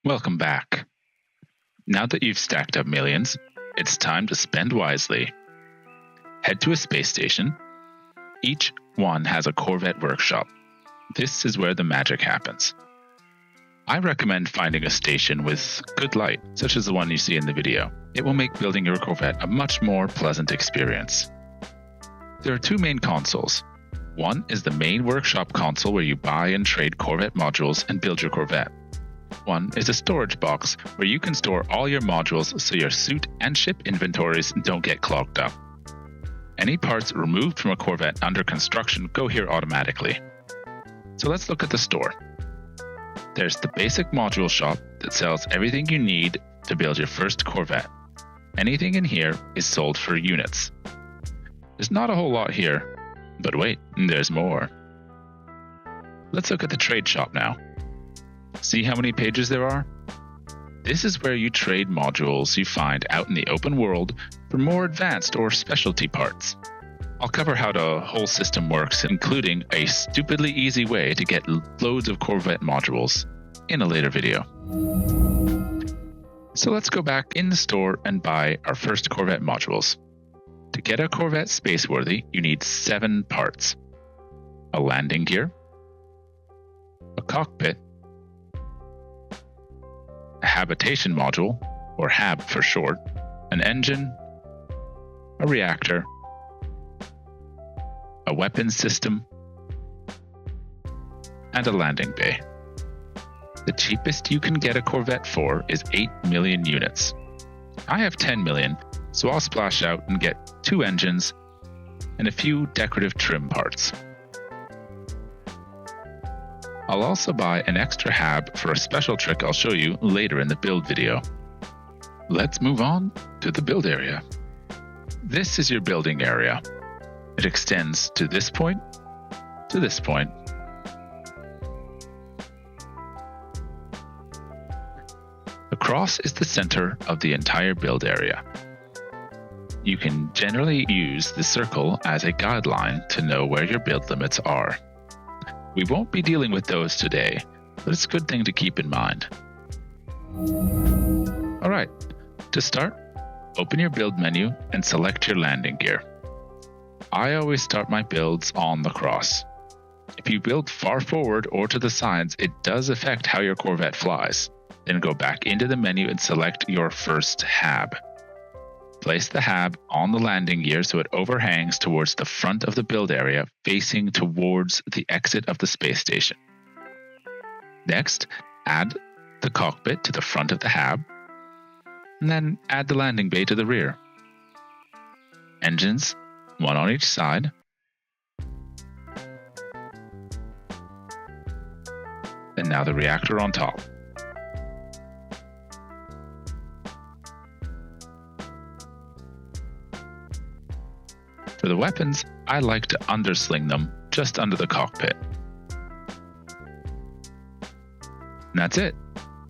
Welcome back. Now that you've stacked up millions, it's time to spend wisely. Head to a space station. Each one has a Corvette workshop. This is where the magic happens. I recommend finding a station with good light, such as the one you see in the video. It will make building your Corvette a much more pleasant experience. There are two main consoles. One is the main workshop console where you buy and trade Corvette modules and build your Corvette. One is a storage box where you can store all your modules so your suit and ship inventories don't get clogged up. Any parts removed from a Corvette under construction go here automatically. So let's look at the store. There's the basic module shop that sells everything you need to build your first Corvette. Anything in here is sold for units. There's not a whole lot here, but wait, there's more. Let's look at the trade shop now. See how many pages there are? This is where you trade modules you find out in the open world for more advanced or specialty parts. I'll cover how the whole system works, including a stupidly easy way to get loads of Corvette modules in a later video. So let's go back in the store and buy our first Corvette modules. To get a Corvette spaceworthy, you need 7 parts. A landing gear, a cockpit, a habitation module, or HAB for short, an engine, a reactor, a weapons system, and a landing bay. The cheapest you can get a Corvette for is 8 million units. I have 10 million, so I'll splash out and get 2 engines and a few decorative trim parts. I'll also buy an extra HAB for a special trick I'll show you later in the build video. Let's move on to the build area. This is your building area. It extends to this point, to this point. The cross is the center of the entire build area. You can generally use the circle as a guideline to know where your build limits are. We won't be dealing with those today, but it's a good thing to keep in mind. Alright, to start, open your build menu and select your landing gear. I always start my builds on the cross. If you build far forward or to the sides, it does affect how your Corvette flies. Then go back into the menu and select your first HAB. Place the HAB on the landing gear so it overhangs towards the front of the build area, facing towards the exit of the space station. Next, add the cockpit to the front of the HAB, and then add the landing bay to the rear. Engines, one on each side. And now the reactor on top. For the weapons, I like to undersling them just under the cockpit. And that's it,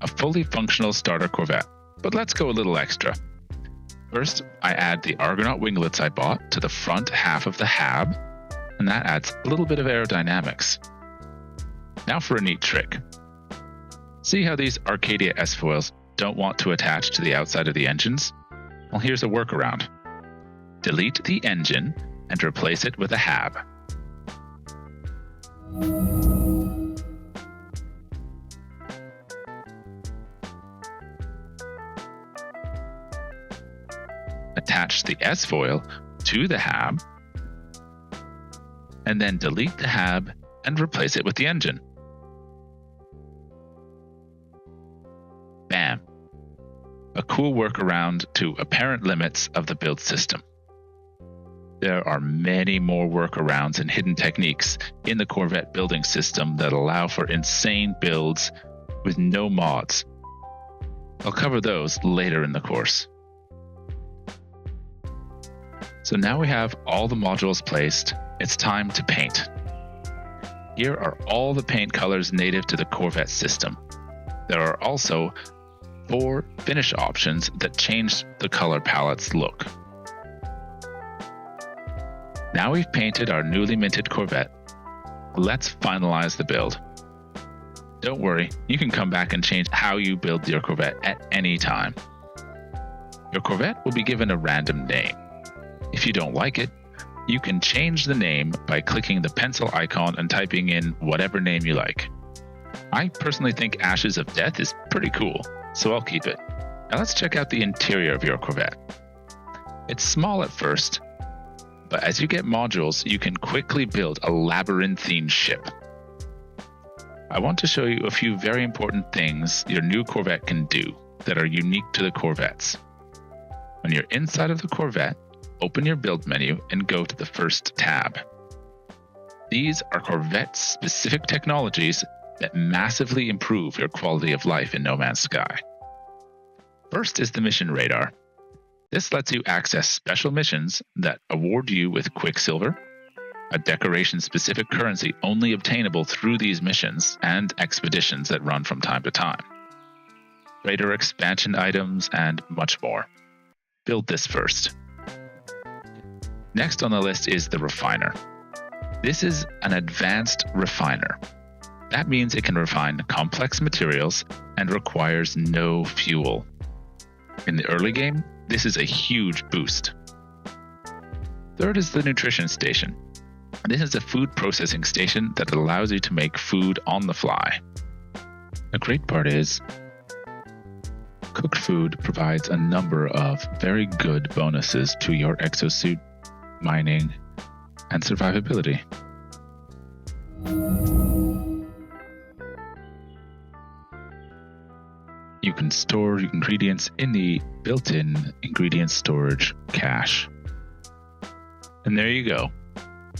a fully functional starter Corvette. But let's go a little extra. First, I add the Argonaut winglets I bought to the front half of the HAB, and that adds a little bit of aerodynamics. Now for a neat trick. See how these Arcadia S-foils don't want to attach to the outside of the engines? Well, here's a workaround. Delete the engine and replace it with a HAB. Attach the S-foil to the HAB, and then delete the HAB and replace it with the engine. Bam! A cool workaround to apparent limits of the build system. There are many more workarounds and hidden techniques in the Corvette building system that allow for insane builds with no mods. I'll cover those later in the course. So now we have all the modules placed, it's time to paint. Here are all the paint colors native to the Corvette system. There are also 4 finish options that change the color palette's look. Now we've painted our newly minted Corvette, let's finalize the build. Don't worry, you can come back and change how you build your Corvette at any time. Your Corvette will be given a random name. If you don't like it, you can change the name by clicking the pencil icon and typing in whatever name you like. I personally think Ashes of Death is pretty cool, so I'll keep it. Now let's check out the interior of your Corvette. It's small at first, but as you get modules, you can quickly build a labyrinthine ship. I want to show you a few very important things your new Corvette can do that are unique to the Corvettes. When you're inside of the Corvette, open your build menu and go to the first tab. These are Corvette-specific technologies that massively improve your quality of life in No Man's Sky. First is the mission radar. This lets you access special missions that award you with Quicksilver, a decoration-specific currency only obtainable through these missions, and expeditions that run from time to time. Raider expansion items, and much more. Build this first. Next on the list is the refiner. This is an advanced refiner. That means it can refine complex materials and requires no fuel. In the early game, this is a huge boost. Third is the nutrition station. This is a food processing station that allows you to make food on the fly. The great part is, cooked food provides a number of very good bonuses to your exosuit, mining, and survivability. You can store ingredients in the built-in ingredient storage cache. And there you go.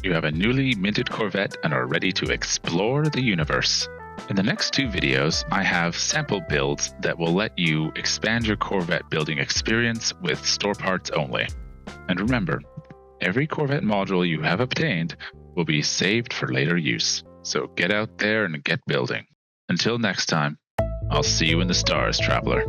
You have a newly minted Corvette and are ready to explore the universe. In the next two videos, I have sample builds that will let you expand your Corvette building experience with store parts only. And remember, every Corvette module you have obtained will be saved for later use. So get out there and get building. Until next time, I'll see you in the stars, traveler.